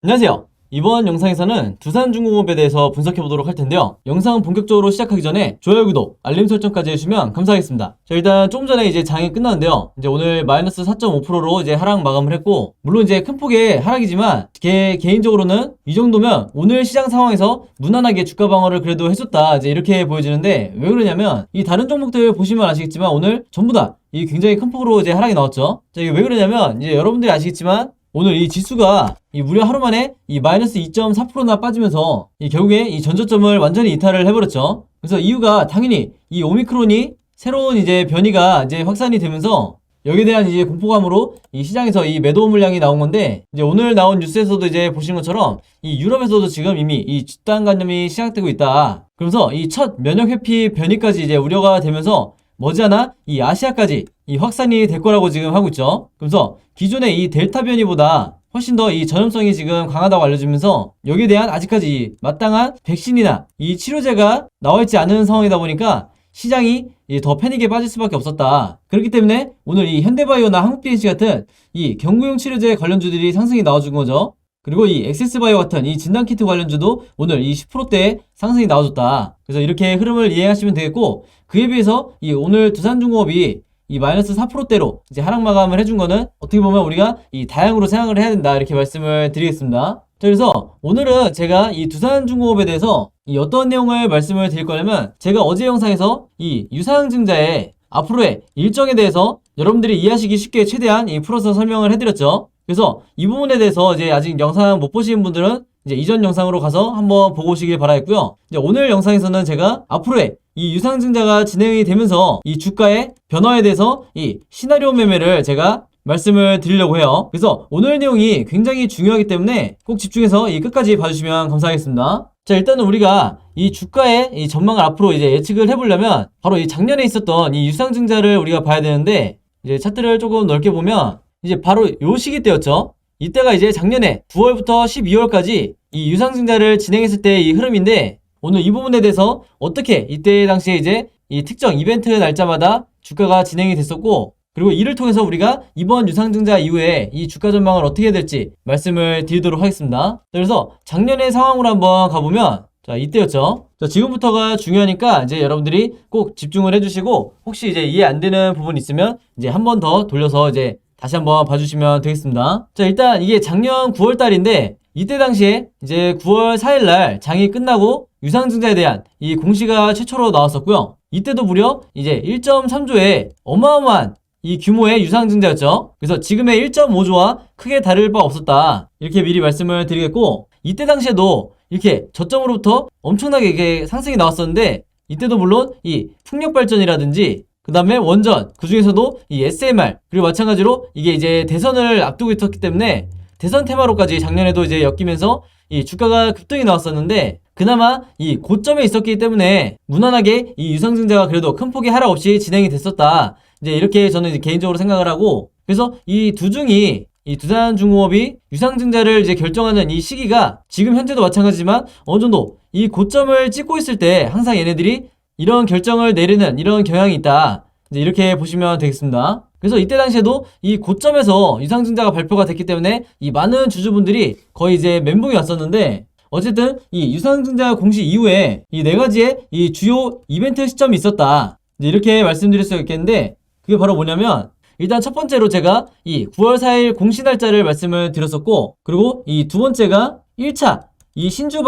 안녕하세요. 이번 영상에서는 두산중공업에 대해서 분석해 보도록 할 텐데요. 영상 본격적으로 시작하기 전에 좋아요, 구독, 알림 설정까지 해주시면 감사하겠습니다. 자, 일단 조금 전에 이제 장이 끝났는데요. 이제 오늘 마이너스 4.5%로 이제 하락 마감을 했고, 물론 이제 큰 폭의 하락이지만 개인적으로는 이 정도면 오늘 시장 상황에서 무난하게 주가 방어를 그래도 해줬다, 이제 이렇게 보여지는데, 왜 그러냐면 이 다른 종목들 보시면 아시겠지만 오늘 전부 다 이 굉장히 큰 폭으로 이제 하락이 나왔죠. 자, 이게 왜 그러냐면 이제 여러분들이 아시겠지만 오늘 이 지수가 무려 하루 만에 이 마이너스 2.4%나 빠지면서 결국에 이 전저점을 완전히 이탈을 해버렸죠. 그래서 이유가 당연히 이 오미크론이 새로운 이제 변이가 이제 확산이 되면서 여기에 대한 이제 공포감으로 이 시장에서 이 매도 물량이 나온 건데, 이제 오늘 나온 뉴스에서도 이제 보신 것처럼 이 유럽에서도 지금 이미 이 집단 감염이 시작되고 있다. 그러면서 이 첫 면역 회피 변이까지 이제 우려가 되면서 머지않아 이 아시아까지 이 확산이 될 거라고 지금 하고 있죠. 그래서 기존의 이 델타 변이보다 훨씬 더 이 전염성이 지금 강하다고 알려지면서 여기에 대한 아직까지 마땅한 백신이나 이 치료제가 나와 있지 않은 상황이다 보니까 시장이 더 패닉에 빠질 수밖에 없었다. 그렇기 때문에 오늘 이 현대바이오나 한국BNC 같은 이 경구용 치료제 관련주들이 상승이 나와준 거죠. 그리고 이 엑세스바이오 같은 이 진단키트 관련주도 오늘 이 10%대 상승이 나와줬다. 그래서 이렇게 흐름을 이해하시면 되겠고, 그에 비해서 이 오늘 두산중공업이 이 마이너스 4%대로 이제 하락 마감을 해준 거는 어떻게 보면 우리가 이 다양으로 생각을 해야 된다, 이렇게 말씀을 드리겠습니다. 자, 그래서 오늘은 제가 이 두산중공업에 대해서 이 어떤 내용을 말씀을 드릴 거냐면, 제가 어제 영상에서 이 유상증자의 앞으로의 일정에 대해서 여러분들이 이해하시기 쉽게 최대한 풀어서 설명을 해드렸죠. 그래서 이 부분에 대해서 이제 아직 영상 못 보신 분들은 이제 이전 영상으로 가서 한번 보고 오시길 바라겠고요. 이제 오늘 영상에서는 제가 앞으로의 이 유상증자가 진행이 되면서 이 주가의 변화에 대해서 이 시나리오 매매를 제가 말씀을 드리려고 해요. 그래서 오늘 내용이 굉장히 중요하기 때문에 꼭 집중해서 이 끝까지 봐주시면 감사하겠습니다. 자, 일단은 우리가 이 주가의 이 전망을 앞으로 이제 예측을 해보려면 바로 이 작년에 있었던 이 유상증자를 우리가 봐야 되는데, 이제 차트를 조금 넓게 보면 이제 바로 요 시기 때였죠. 이때가 이제 작년에 9월부터 12월까지 이 유상증자를 진행했을 때 이 흐름인데, 오늘 이 부분에 대해서 어떻게 이때 당시에 이제 이 특정 이벤트 날짜마다 주가가 진행이 됐었고, 그리고 이를 통해서 우리가 이번 유상증자 이후에 이 주가 전망을 어떻게 해야 될지 말씀을 드리도록 하겠습니다. 그래서 작년의 상황으로 한번 가보면, 자, 이때였죠. 자, 지금부터가 중요하니까 이제 여러분들이 꼭 집중을 해주시고, 혹시 이제 이해 안 되는 부분 있으면 이제 한 번 더 돌려서 이제 다시 한번 봐주시면 되겠습니다. 자, 일단 이게 작년 9월 달인데, 이때 당시에 이제 9월 4일날 장이 끝나고 유상증자에 대한 이 공시가 최초로 나왔었고요. 이때도 무려 이제 1.3조의 어마어마한 이 규모의 유상증자였죠. 그래서 지금의 1.5조와 크게 다를 바 없었다, 이렇게 미리 말씀을 드리겠고, 이때 당시에도 이렇게 저점으로부터 엄청나게 이게 상승이 나왔었는데, 이때도 물론 이 풍력발전이라든지 그 다음에 원전, 그 중에서도 이 SMR, 그리고 마찬가지로 이게 이제 대선을 앞두고 있었기 때문에 대선 테마로까지 작년에도 이제 엮이면서 이 주가가 급등이 나왔었는데, 그나마 이 고점에 있었기 때문에 무난하게 이 유상증자가 그래도 큰 폭의 하락 없이 진행이 됐었다, 이제 이렇게 저는 이제 개인적으로 생각을 하고, 그래서 이 두중이 이 두산중공업이 유상증자를 이제 결정하는 이 시기가 지금 현재도 마찬가지지만 어느 정도 이 고점을 찍고 있을 때 항상 얘네들이 이런 결정을 내리는 이런 경향이 있다, 이제 이렇게 보시면 되겠습니다. 그래서 이때 당시에도 이 고점에서 유상증자가 발표가 됐기 때문에 이 많은 주주분들이 거의 이제 멘붕이 왔었는데, 어쨌든 이 유상증자 공시 이후에 이 네 가지의 이 주요 이벤트 시점이 있었다, 이제 이렇게 말씀드릴 수 있겠는데, 그게 바로 뭐냐면, 일단 첫 번째로 제가 이 9월 4일 공시 날짜를 말씀을 드렸었고, 그리고 이 두 번째가 1차 이 신주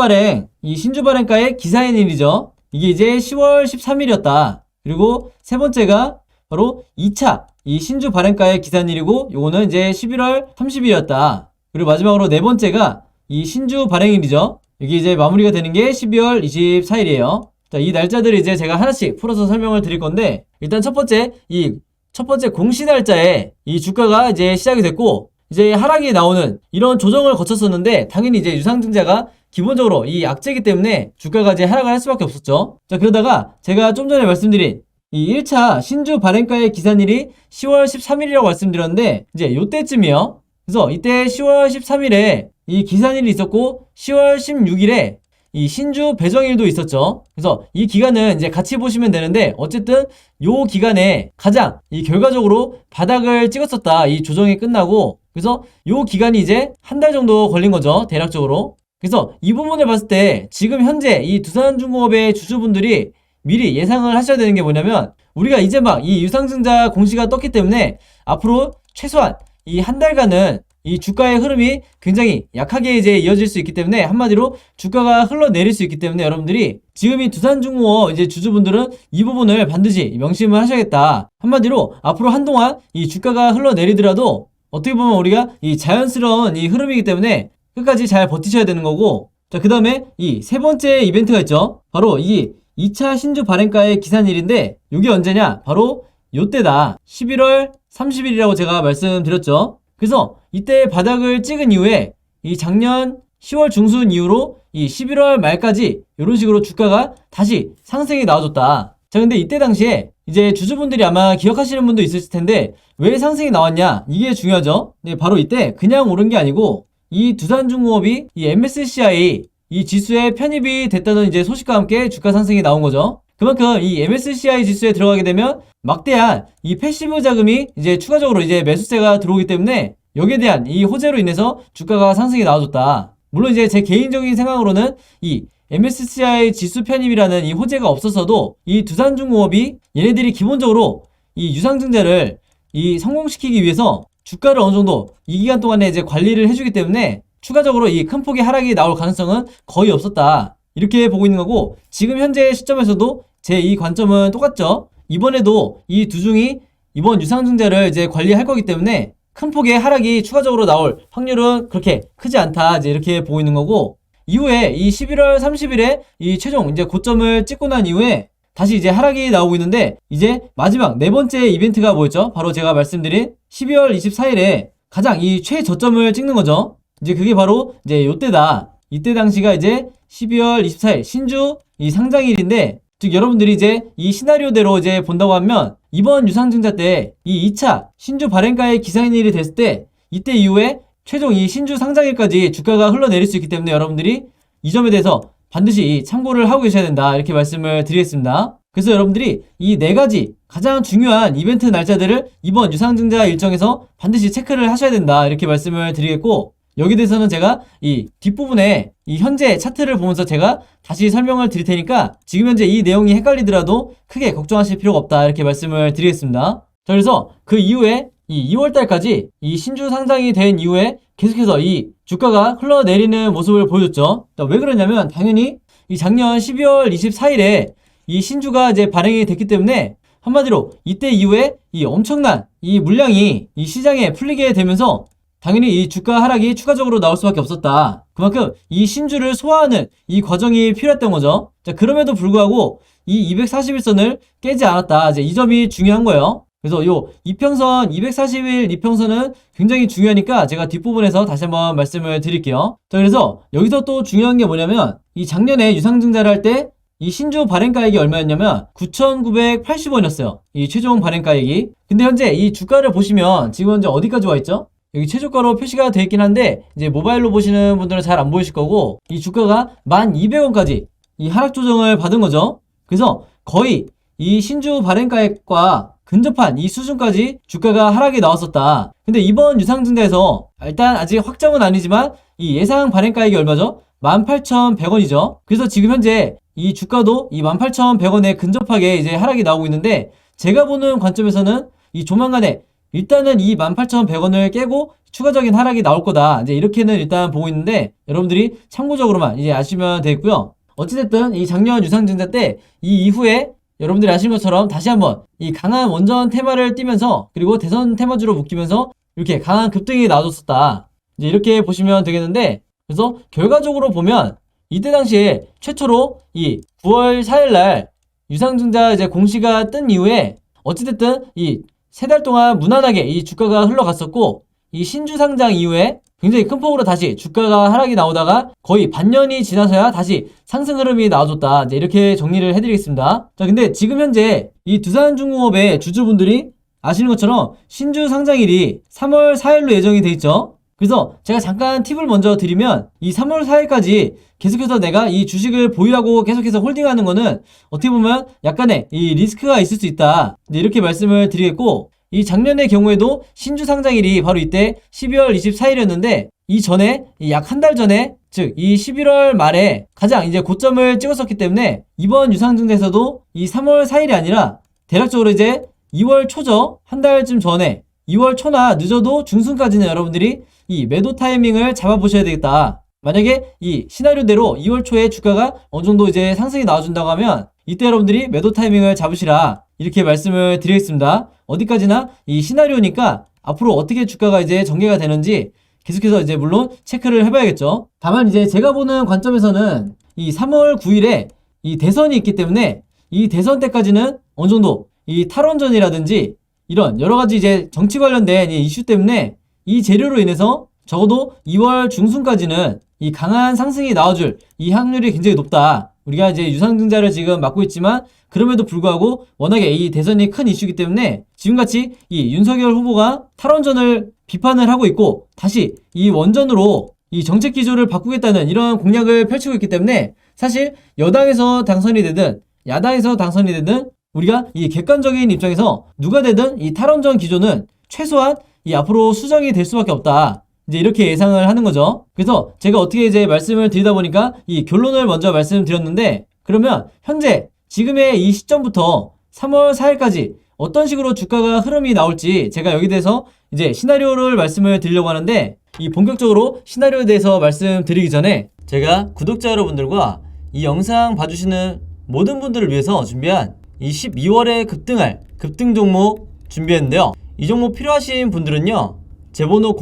발행가의 기사인일이죠. 이게 이제 10월 13일이었다. 그리고 세 번째가 바로 2차 이 신주 발행가의 기사일이고, 요거는 이제 11월 30일이었다. 그리고 마지막으로 네 번째가 이 신주 발행일이죠. 이게 이제 마무리가 되는 게 12월 24일이에요. 자, 이 날짜들을 이제 제가 하나씩 풀어서 설명을 드릴 건데, 일단 첫 번째 공시 날짜에 이 주가가 이제 시작이 됐고, 이제 하락이 나오는 이런 조정을 거쳤었는데, 당연히 이제 유상증자가 기본적으로 이 악재이기 때문에 주가가 이제 하락을 할 수밖에 없었죠. 자, 그러다가 제가 좀 전에 말씀드린 이 1차 신주 발행가의 기산일이 10월 13일이라고 말씀드렸는데, 이제 요때쯤이요. 그래서 이때 10월 13일에 이 기산일이 있었고, 10월 16일에 이 신주 배정일도 있었죠. 그래서 이 기간은 이제 같이 보시면 되는데, 어쨌든 요 기간에 가장 이 결과적으로 바닥을 찍었었다, 이 조정이 끝나고 그래서 요 기간이 이제 한 달 정도 걸린 거죠, 대략적으로. 그래서 이 부분을 봤을 때 지금 현재 이 두산중공업의 주주분들이 미리 예상을 하셔야 되는 게 뭐냐면, 우리가 이제 막 이 유상증자 공시가 떴기 때문에 앞으로 최소한 이 한 달간은 이 주가의 흐름이 굉장히 약하게 이제 이어질 수 있기 때문에, 한마디로 주가가 흘러내릴 수 있기 때문에 여러분들이 지금 이 두산중공업 이제 주주분들은 이 부분을 반드시 명심을 하셔야겠다. 한마디로 앞으로 한동안 이 주가가 흘러내리더라도 어떻게 보면 우리가 이 자연스러운 이 흐름이기 때문에 끝까지 잘 버티셔야 되는 거고, 자, 그 다음에 이 세 번째 이벤트가 있죠. 바로 이 2차 신주 발행가의 기산일인데, 이게 언제냐? 바로 요때다. 11월 30일이라고 제가 말씀드렸죠. 그래서 이때 바닥을 찍은 이후에 이 작년 10월 중순 이후로 이 11월 말까지 이런 식으로 주가가 다시 상승이 나와줬다. 자, 근데 이때 당시에 이제 주주분들이 아마 기억하시는 분도 있으실 텐데, 왜 상승이 나왔냐? 이게 중요하죠. 네, 바로 이때 그냥 오른 게 아니고 이 두산중공업이 이 MSCI 이 지수에 편입이 됐다는 이제 소식과 함께 주가 상승이 나온 거죠. 그만큼 이 MSCI 지수에 들어가게 되면 막대한 이 패시브 자금이 이제 추가적으로 이제 매수세가 들어오기 때문에 여기에 대한 이 호재로 인해서 주가가 상승이 나와줬다. 물론 이제 제 개인적인 생각으로는 이 MSCI 지수 편입이라는 이 호재가 없었어도 이 두산중공업이 얘네들이 기본적으로 이 유상증자를 이 성공시키기 위해서 주가를 어느 정도 이 기간 동안에 이제 관리를 해주기 때문에 추가적으로 이 큰 폭의 하락이 나올 가능성은 거의 없었다. 이렇게 보고 있는 거고, 지금 현재 시점에서도 제 이 관점은 똑같죠. 이번에도 이 두중이 이번 유상증자를 이제 관리할 거기 때문에 큰 폭의 하락이 추가적으로 나올 확률은 그렇게 크지 않다. 이제 이렇게 보고 있는 거고, 이후에 이 11월 30일에 이 최종 이제 고점을 찍고 난 이후에 다시 이제 하락이 나오고 있는데, 이제 마지막 네 번째 이벤트가 뭐였죠? 바로 제가 말씀드린 12월 24일에 가장 이 최저점을 찍는 거죠. 이제 그게 바로 이제 요때다. 이때 당시가 이제 12월 24일 신주 이 상장일인데, 즉 여러분들이 이제 이 시나리오대로 이제 본다고 하면 이번 유상증자 때 이 2차 신주 발행가의 기산일이 됐을 때 이때 이후에 최종 이 신주 상장일까지 주가가 흘러내릴 수 있기 때문에 여러분들이 이 점에 대해서 반드시 참고를 하고 계셔야 된다. 이렇게 말씀을 드리겠습니다. 그래서 여러분들이 이 네 가지 가장 중요한 이벤트 날짜들을 이번 유상증자 일정에서 반드시 체크를 하셔야 된다. 이렇게 말씀을 드리겠고, 여기 대해서는 제가 이 뒷부분에 이 현재 차트를 보면서 제가 다시 설명을 드릴 테니까 지금 현재 이 내용이 헷갈리더라도 크게 걱정하실 필요가 없다. 이렇게 말씀을 드리겠습니다. 자, 그래서 그 이후에 이 2월달까지 이 신주 상장이 된 이후에 계속해서 이 주가가 흘러내리는 모습을 보여줬죠. 자, 왜 그러냐면 당연히 이 작년 12월 24일에 이 신주가 이제 발행이 됐기 때문에, 한마디로 이때 이후에 이 엄청난 이 물량이 이 시장에 풀리게 되면서 당연히 이 주가 하락이 추가적으로 나올 수밖에 없었다. 그만큼 이 신주를 소화하는 이 과정이 필요했던 거죠. 자, 그럼에도 불구하고 이 241선을 깨지 않았다. 이제 이 점이 중요한 거예요. 그래서 요 이평선 241 이평선은 굉장히 중요하니까 제가 뒷부분에서 다시 한번 말씀을 드릴게요. 자, 그래서 여기서 또 중요한 게 뭐냐면, 이 작년에 유상증자를 할 때 이 신주 발행가액이 얼마였냐면 9,980원이었어요. 이 최종 발행가액이. 근데 현재 이 주가를 보시면 지금 현재 어디까지 와 있죠? 여기 최저가로 표시가 되어 있긴 한데 이제 모바일로 보시는 분들은 잘 안 보이실 거고, 이 주가가 1,200원까지 이 하락 조정을 받은 거죠. 그래서 거의 이 신주 발행가액과 근접한 이 수준까지 주가가 하락이 나왔었다. 근데 이번 유상증자에서 일단 아직 확정은 아니지만 이 예상 발행가액이 얼마죠? 18,100원이죠. 그래서 지금 현재 이 주가도 이 18,100원에 근접하게 이제 하락이 나오고 있는데, 제가 보는 관점에서는 이 조만간에 일단은 이 18,100원을 깨고 추가적인 하락이 나올 거다. 이제 이렇게는 일단 보고 있는데, 여러분들이 참고적으로만 이제 아시면 되겠고요. 어찌됐든 이 작년 유상증자 때 이 이후에 여러분들이 아시는 것처럼 다시 한번 이 강한 원전 테마를 띄면서, 그리고 대선 테마주로 묶이면서 이렇게 강한 급등이 나와줬었다. 이제 이렇게 보시면 되겠는데, 그래서 결과적으로 보면 이때 당시에 최초로 이 9월 4일날 유상증자 이제 공시가 뜬 이후에 어찌됐든 이 3달 동안 무난하게 이 주가가 흘러갔었고, 이 신주 상장 이후에 굉장히 큰 폭으로 다시 주가가 하락이 나오다가 거의 반년이 지나서야 다시 상승 흐름이 나와줬다. 이제 이렇게 정리를 해드리겠습니다. 자, 근데 지금 현재 이 두산중공업의 주주분들이 아시는 것처럼 신주 상장일이 3월 4일로 예정이 돼 있죠. 그래서 제가 잠깐 팁을 먼저 드리면, 이 3월 4일까지 계속해서 내가 이 주식을 보유하고 계속해서 홀딩하는 거는 어떻게 보면 약간의 이 리스크가 있을 수 있다. 이제 이렇게 말씀을 드리겠고, 이 작년의 경우에도 신주 상장일이 바로 이때 12월 24일이었는데 이 전에 약 한 달 전에 즉 이 11월 말에 가장 이제 고점을 찍었었기 때문에 이번 유상증자에서도 이 3월 4일이 아니라 대략적으로 이제 2월 초죠. 한 달쯤 전에 2월 초나 늦어도 중순까지는 여러분들이 이 매도 타이밍을 잡아보셔야 되겠다. 만약에 이 시나리오대로 2월 초에 주가가 어느 정도 이제 상승이 나와준다고 하면 이때 여러분들이 매도 타이밍을 잡으시라 이렇게 말씀을 드리겠습니다. 어디까지나 이 시나리오니까 앞으로 어떻게 주가가 이제 전개가 되는지 계속해서 이제 물론 체크를 해봐야겠죠. 다만 이제 제가 보는 관점에서는 이 3월 9일에 이 대선이 있기 때문에 이 대선 때까지는 어느 정도 이 탈원전이라든지 이런 여러 가지 이제 정치 관련된 이 이슈 때문에 이 재료로 인해서 적어도 2월 중순까지는 이 강한 상승이 나와줄 이 확률이 굉장히 높다. 우리가 이제 유상증자를 지금 맡고 있지만 그럼에도 불구하고 워낙에 이 대선이 큰 이슈이기 때문에 지금같이 이 윤석열 후보가 탈원전을 비판을 하고 있고 다시 이 원전으로 이 정책 기조를 바꾸겠다는 이런 공약을 펼치고 있기 때문에 사실 여당에서 당선이 되든 야당에서 당선이 되든 우리가 이 객관적인 입장에서 누가 되든 이 탈원전 기조는 최소한 이 앞으로 수정이 될 수밖에 없다. 이제 이렇게 예상을 하는 거죠. 그래서 제가 어떻게 이제 말씀을 드리다 보니까 이 결론을 먼저 말씀드렸는데 그러면 현재 지금의 이 시점부터 3월 4일까지 어떤 식으로 주가가 흐름이 나올지 제가 여기 대해서 이제 시나리오를 말씀을 드리려고 하는데 이 본격적으로 시나리오에 대해서 말씀드리기 전에 제가 구독자 여러분들과 이 영상 봐주시는 모든 분들을 위해서 준비한 이 12월에 급등할 급등 종목 준비했는데요. 이 종목 필요하신 분들은요. 제 번호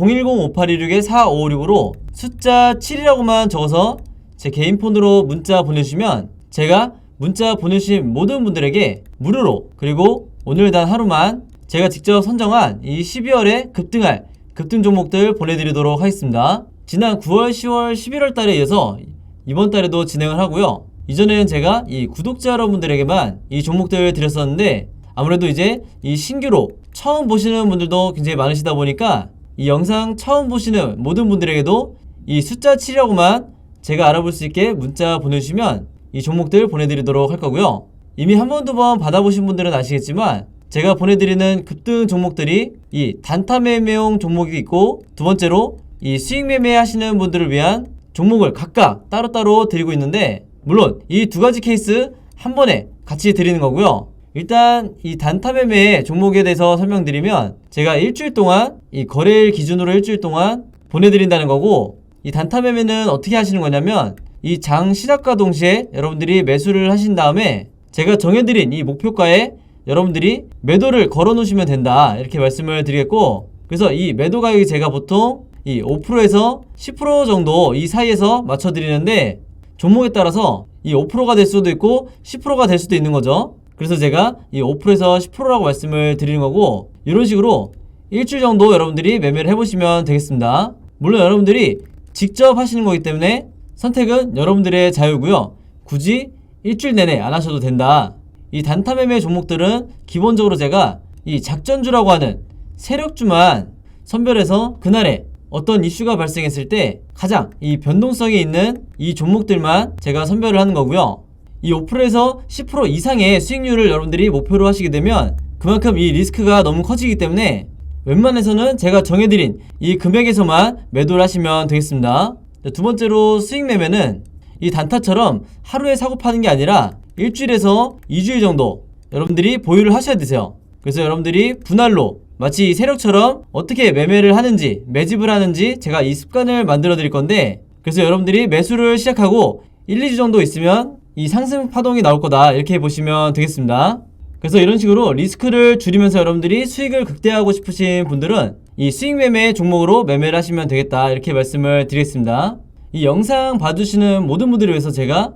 010-5816-4556으로 숫자 7이라고만 적어서 제 개인 폰으로 문자 보내주시면 제가 문자 보내주신 모든 분들에게 무료로 그리고 오늘 단 하루만 제가 직접 선정한 이 12월에 급등할 급등 종목들 보내드리도록 하겠습니다. 지난 9월, 10월, 11월 달에 이어서 이번 달에도 진행을 하고요. 이전에는 제가 이 구독자 여러분들에게만 이 종목들을 드렸었는데 아무래도 이제 이 신규로 처음 보시는 분들도 굉장히 많으시다 보니까 이 영상 처음 보시는 모든 분들에게도 이 숫자 7이라고만 제가 알아볼 수 있게 문자 보내주시면 이 종목들 보내드리도록 할 거고요. 이미 한 번, 두 번 받아보신 분들은 아시겠지만 제가 보내드리는 급등 종목들이 이 단타 매매용 종목이 있고 두 번째로 이 수익 매매 하시는 분들을 위한 종목을 각각 따로따로 드리고 있는데 물론 이 두 가지 케이스 한 번에 같이 드리는 거고요. 일단 이 단타 매매 종목에 대해서 설명드리면 제가 일주일 동안 이 거래일 기준으로 일주일 동안 보내드린다는 거고 이 단타 매매는 어떻게 하시는 거냐면 이 장 시작과 동시에 여러분들이 매수를 하신 다음에 제가 정해드린 이 목표가에 여러분들이 매도를 걸어 놓으시면 된다 이렇게 말씀을 드리겠고 그래서 이 매도 가격이 제가 보통 이 5%에서 10% 정도 이 사이에서 맞춰 드리는데 종목에 따라서 이 5%가 될 수도 있고 10%가 될 수도 있는 거죠. 그래서 제가 이 5%에서 10%라고 말씀을 드리는 거고 이런 식으로 일주일 정도 여러분들이 매매를 해보시면 되겠습니다. 물론 여러분들이 직접 하시는 거기 때문에 선택은 여러분들의 자유고요. 굳이 일주일 내내 안 하셔도 된다. 이 단타 매매 종목들은 기본적으로 제가 이 작전주라고 하는 세력주만 선별해서 그날에 어떤 이슈가 발생했을 때 가장 이 변동성이 있는 이 종목들만 제가 선별을 하는 거고요. 이 5%에서 10% 이상의 수익률을 여러분들이 목표로 하시게 되면 그만큼 이 리스크가 너무 커지기 때문에 웬만해서는 제가 정해드린 이 금액에서만 매도를 하시면 되겠습니다. 두 번째로 수익 매매는 이 단타처럼 하루에 사고 파는 게 아니라 일주일에서 2주일 정도 여러분들이 보유를 하셔야 되세요. 그래서 여러분들이 분할로 마치 세력처럼 어떻게 매매를 하는지 매집을 하는지 제가 이 습관을 만들어 드릴 건데 그래서 여러분들이 매수를 시작하고 1, 2주 정도 있으면 이 상승 파동이 나올 거다 이렇게 보시면 되겠습니다. 그래서 이런 식으로 리스크를 줄이면서 여러분들이 수익을 극대화하고 싶으신 분들은 이 수익 매매 종목으로 매매를 하시면 되겠다 이렇게 말씀을 드리겠습니다. 이 영상 봐주시는 모든 분들을 위해서 제가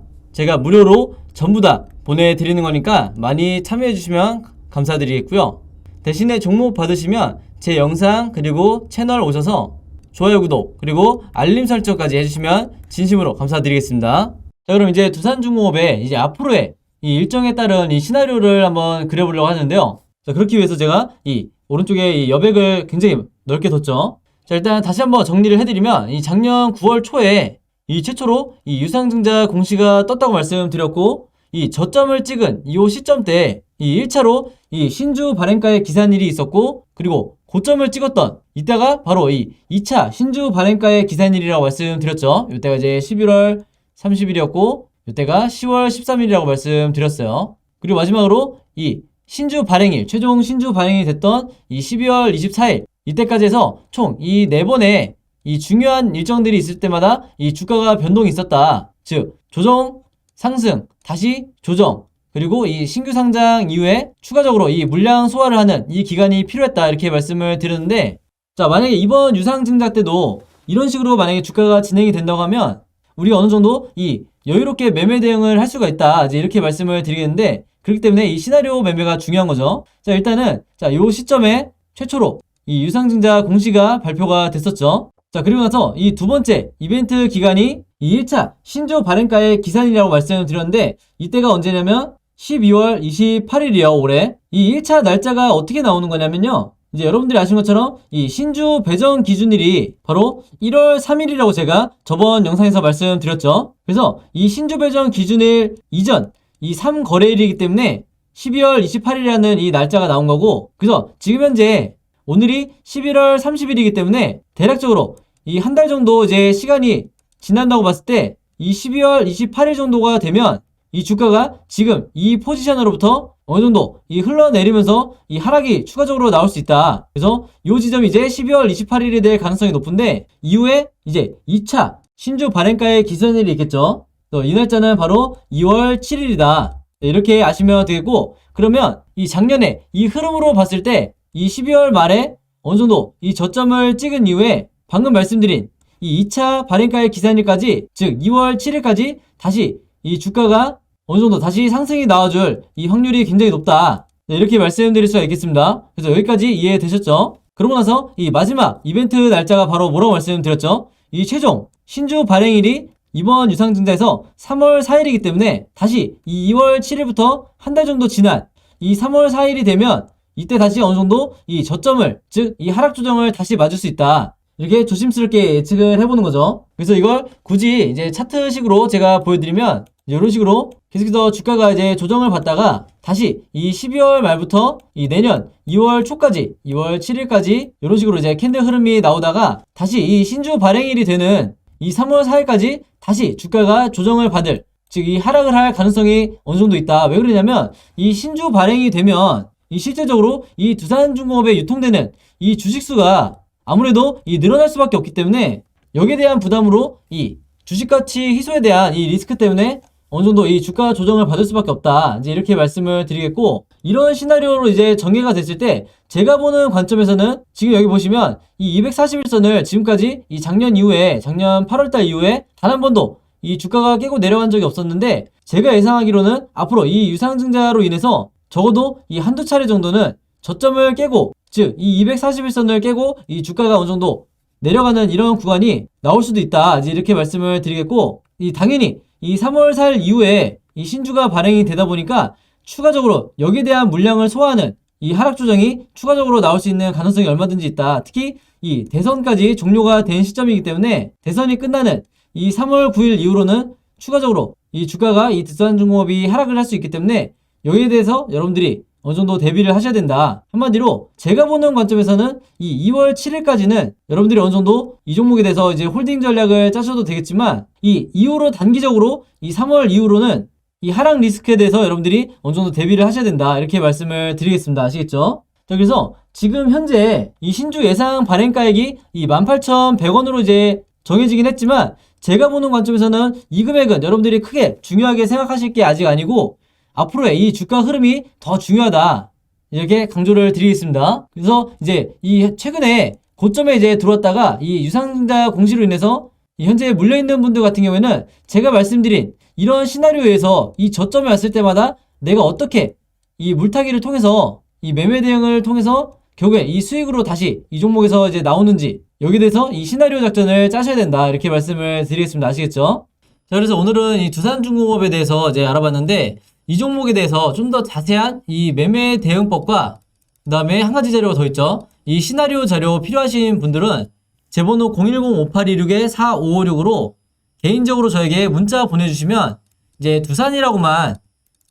무료로 전부 다 보내드리는 거니까 많이 참여해 주시면 감사드리겠고요. 대신에 종목 받으시면 제 영상 그리고 채널 오셔서 좋아요, 구독 그리고 알림 설정까지 해주시면 진심으로 감사드리겠습니다. 자, 그럼 이제 두산중공업의 이제 앞으로의 이 일정에 따른 이 시나리오를 한번 그려보려고 하는데요. 자, 그렇기 위해서 제가 이 오른쪽에 이 여백을 굉장히 넓게 뒀죠. 자, 일단 다시 한번 정리를 해드리면 이 작년 9월 초에 이 최초로 이 유상증자 공시가 떴다고 말씀드렸고 이 저점을 찍은 이 시점 때 이 1차로 이 신주 발행가의 기산일이 있었고, 그리고 고점을 찍었던 이때가 바로 이 2차 신주 발행가의 기산일이라고 말씀드렸죠. 이때가 이제 11월 30일이었고 이때가 10월 13일이라고 말씀드렸어요. 그리고 마지막으로 이 신주 발행일, 최종 신주 발행이 됐던 이 12월 24일 이때까지 해서 총 이 4번의 이 중요한 일정들이 있을 때마다 이 주가가 변동이 있었다. 즉 조정, 상승, 다시 조정, 그리고 이 신규 상장 이후에 추가적으로 이 물량 소화를 하는 이 기간이 필요했다, 이렇게 말씀을 드렸는데, 자, 만약에 이번 유상증자 때도 이런 식으로 만약에 주가가 진행이 된다고 하면 우리가 어느 정도 이 여유롭게 매매 대응을 할 수가 있다, 이제 이렇게 말씀을 드리겠는데, 그렇기 때문에 이 시나리오 매매가 중요한 거죠. 자, 일단은 자, 요 시점에 최초로 이 유상증자 공시가 발표가 됐었죠. 자, 그리고 나서 이 두 번째 이벤트 기간이 이 1차 신주 발행가의 기산이라고 말씀드렸는데, 이때가 언제냐면 12월 28일이요, 올해. 이 1차 날짜가 어떻게 나오는 거냐면요, 이제 여러분들이 아시는 것처럼 이 신주 배정 기준일이 바로 1월 3일이라고 제가 저번 영상에서 말씀드렸죠. 그래서 이 신주 배정 기준일 이전 이 3거래일이기 때문에 12월 28일이라는 이 날짜가 나온 거고, 그래서 지금 현재 오늘이 11월 30일이기 때문에 대략적으로 이 한 달 정도 이제 시간이 지난다고 봤을 때 이 12월 28일 정도가 되면 이 주가가 지금 이 포지션으로부터 어느 정도 이 흘러내리면서 이 하락이 추가적으로 나올 수 있다. 그래서 이 지점이 이제 12월 28일이 될 가능성이 높은데, 이후에 이제 2차 신주 발행가의 기산일이 있겠죠. 이 날짜는 바로 2월 7일이다. 이렇게 아시면 되겠고, 그러면 이 작년에 이 흐름으로 봤을 때 이 12월 말에 어느 정도 이 저점을 찍은 이후에 방금 말씀드린 이 2차 발행가의 기산일까지, 즉 2월 7일까지 다시 이 주가가 어느 정도 다시 상승이 나와줄 이 확률이 굉장히 높다. 네, 이렇게 말씀드릴 수가 있겠습니다. 그래서 여기까지 이해되셨죠? 그러고 나서 이 마지막 이벤트 날짜가 바로 뭐라고 말씀드렸죠? 이 최종 신주 발행일이 이번 유상증자에서 3월 4일이기 때문에 다시 이 2월 7일부터 한 달 정도 지난 이 3월 4일이 되면 이때 다시 어느 정도 이 저점을, 즉 이 하락 조정을 다시 맞을 수 있다. 이렇게 조심스럽게 예측을 해보는 거죠. 그래서 이걸 굳이 이제 차트식으로 제가 보여드리면 이런 식으로 계속해서 주가가 이제 조정을 받다가 다시 이 12월 말부터 이 내년 2월 초까지, 2월 7일까지 이런 식으로 이제 캔들 흐름이 나오다가 다시 이 신주 발행일이 되는 이 3월 4일까지 다시 주가가 조정을 받을, 즉 이 하락을 할 가능성이 어느 정도 있다. 왜 그러냐면 이 신주 발행이 되면 이 실제적으로 이 두산중공업에 유통되는 이 주식수가 아무래도 이 늘어날 수밖에 없기 때문에 여기에 대한 부담으로 이 주식가치 희소에 대한 이 리스크 때문에 어느 정도 이 주가 조정을 받을 수밖에 없다. 이제 이렇게 말씀을 드리겠고, 이런 시나리오로 이제 전개가 됐을 때 제가 보는 관점에서는 지금 여기 보시면 이 241선을 지금까지 이 작년 8월달 이후에 단 한 번도 이 주가가 깨고 내려간 적이 없었는데, 제가 예상하기로는 앞으로 이 유상증자로 인해서 적어도 이 한두 차례 정도는 저점을 깨고, 즉 이 241선을 깨고 이 주가가 어느 정도 내려가는 이런 구간이 나올 수도 있다. 이제 이렇게 말씀을 드리겠고, 이 당연히 이 3월 4일 이후에 이 신주가 발행이 되다 보니까 추가적으로 여기에 대한 물량을 소화하는 이 하락 조정이 추가적으로 나올 수 있는 가능성이 얼마든지 있다. 특히 이 대선까지 종료가 된 시점이기 때문에 대선이 끝나는 이 3월 9일 이후로는 추가적으로 이 주가가 이 두산중공업이 하락을 할 수 있기 때문에 여기에 대해서 여러분들이 어느 정도 대비를 하셔야 된다. 한마디로 제가 보는 관점에서는 이 2월 7일까지는 여러분들이 어느 정도 이 종목에 대해서 이제 홀딩 전략을 짜셔도 되겠지만, 이 이후로 단기적으로 이 3월 이후로는 이 하락 리스크에 대해서 여러분들이 어느 정도 대비를 하셔야 된다. 이렇게 말씀을 드리겠습니다. 아시겠죠? 자, 그래서 지금 현재 이 신주 예상 발행가액이 이 18,100원으로 이제 정해지긴 했지만, 제가 보는 관점에서는 이 금액은 여러분들이 크게 중요하게 생각하실 게 아직 아니고 앞으로의 이 주가 흐름이 더 중요하다. 이렇게 강조를 드리겠습니다. 그래서 이제 이 최근에 고점에 이제 들어왔다가 이 유상증자 공시로 인해서 이 현재 물려있는 분들 같은 경우에는 제가 말씀드린 이런 시나리오에서 이 저점에 왔을 때마다 내가 어떻게 이 물타기를 통해서 이 매매 대응을 통해서 결국에 이 수익으로 다시 이 종목에서 이제 나오는지, 여기에 대해서 이 시나리오 작전을 짜셔야 된다. 이렇게 말씀을 드리겠습니다. 아시겠죠? 자, 그래서 오늘은 이 두산중공업에 대해서 이제 알아봤는데, 이 종목에 대해서 좀 더 자세한 이 매매 대응법과 그 다음에 한 가지 자료가 더 있죠. 이 시나리오 자료 필요하신 분들은 제 번호 010-5826-4556으로 개인적으로 저에게 문자 보내주시면 이제 두산이라고만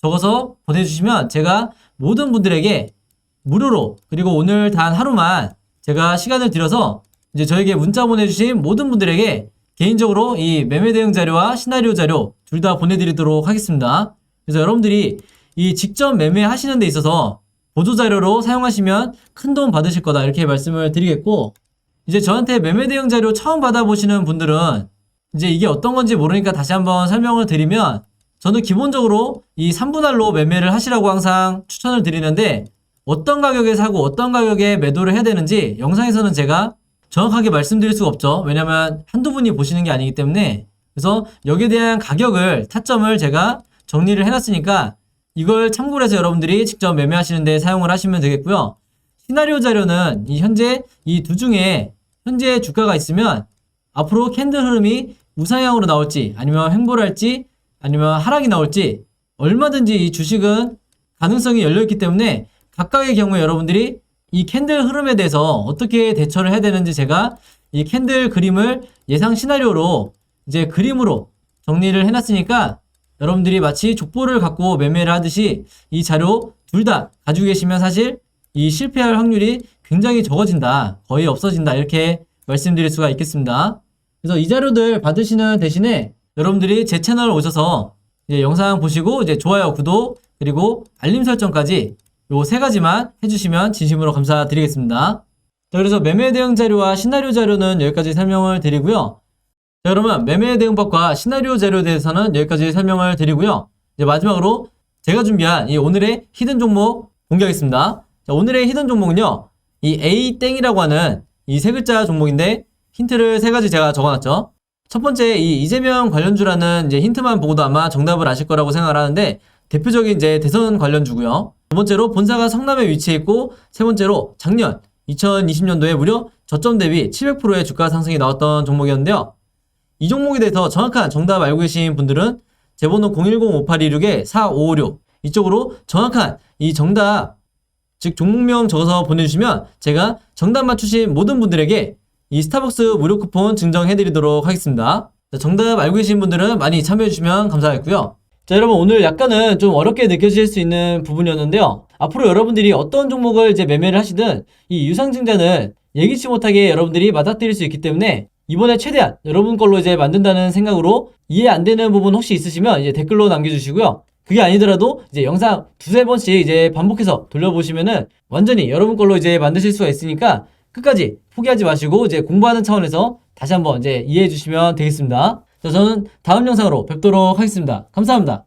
적어서 보내주시면 제가 모든 분들에게 무료로, 그리고 오늘 단 하루만 제가 시간을 들여서 이제 저에게 문자 보내주신 모든 분들에게 개인적으로 이 매매 대응 자료와 시나리오 자료 둘 다 보내드리도록 하겠습니다. 그래서 여러분들이 이 직접 매매하시는 데 있어서 보조 자료로 사용하시면 큰 도움 받으실 거다, 이렇게 말씀을 드리겠고, 이제 저한테 매매 대응 자료 처음 받아보시는 분들은 이제 이게 어떤 건지 모르니까 다시 한번 설명을 드리면, 저는 기본적으로 이 3분할로 매매를 하시라고 항상 추천을 드리는데, 어떤 가격에 사고 어떤 가격에 매도를 해야 되는지 영상에서는 제가 정확하게 말씀드릴 수가 없죠. 왜냐면 한두 분이 보시는 게 아니기 때문에. 그래서 여기에 대한 가격을, 타점을 제가 정리를 해놨으니까 이걸 참고로 해서 여러분들이 직접 매매하시는 데 사용을 하시면 되겠고요. 시나리오 자료는 이 현재 이 두 중에 현재 주가가 있으면 앞으로 캔들 흐름이 우상향으로 나올지, 아니면 횡보를 할지, 아니면 하락이 나올지, 얼마든지 이 주식은 가능성이 열려있기 때문에 각각의 경우에 여러분들이 이 캔들 흐름에 대해서 어떻게 대처를 해야 되는지 제가 이 캔들 그림을 예상 시나리오로 이제 그림으로 정리를 해놨으니까, 여러분들이 마치 족보를 갖고 매매를 하듯이 이 자료 둘 다 가지고 계시면 사실 이 실패할 확률이 굉장히 적어진다, 거의 없어진다, 이렇게 말씀드릴 수가 있겠습니다. 그래서 이 자료들 받으시는 대신에 여러분들이 제 채널 오셔서 이제 영상 보시고 이제 좋아요, 구독, 그리고 알림 설정까지 요 세 가지만 해주시면 진심으로 감사드리겠습니다. 자, 그래서 매매 대응 자료와 시나리오 자료는 여기까지 설명을 드리고요. 자, 그러면 매매 대응법과 시나리오 자료에 대해서는 여기까지 설명을 드리고요. 이제 마지막으로 제가 준비한 이 오늘의 히든 종목 공개하겠습니다. 자, 오늘의 히든 종목은요, 이 A땡이라고 하는 이 세 글자 종목인데, 힌트를 세 가지 제가 적어놨죠. 첫 번째, 이 이재명 관련주라는 이제 힌트만 보고도 아마 정답을 아실 거라고 생각을 하는데, 대표적인 이제 대선 관련주고요. 두 번째로 본사가 성남에 위치해 있고, 세 번째로 작년 2020년도에 무려 저점 대비 700%의 주가 상승이 나왔던 종목이었는데요. 이 종목에 대해서 정확한 정답 알고 계신 분들은 제 번호 010-5826-4556 이쪽으로 정확한 이 정답, 즉 종목명 적어서 보내주시면 제가 정답 맞추신 모든 분들에게 이 스타벅스 무료 쿠폰 증정해드리도록 하겠습니다. 자, 정답 알고 계신 분들은 많이 참여해주시면 감사하겠고요. 자, 여러분, 오늘 약간은 좀 어렵게 느껴질 수 있는 부분이었는데요. 앞으로 여러분들이 어떤 종목을 이제 매매를 하시든 이 유상증자는 예기치 못하게 여러분들이 맞닥뜨릴 수 있기 때문에 이번에 최대한 여러분 걸로 이제 만든다는 생각으로, 이해 안 되는 부분 혹시 있으시면 이제 댓글로 남겨주시고요. 그게 아니더라도 이제 영상 두세 번씩 이제 반복해서 돌려보시면은 완전히 여러분 걸로 이제 만드실 수가 있으니까 끝까지 포기하지 마시고 이제 공부하는 차원에서 다시 한번 이제 이해해 주시면 되겠습니다. 자, 저는 다음 영상으로 뵙도록 하겠습니다. 감사합니다.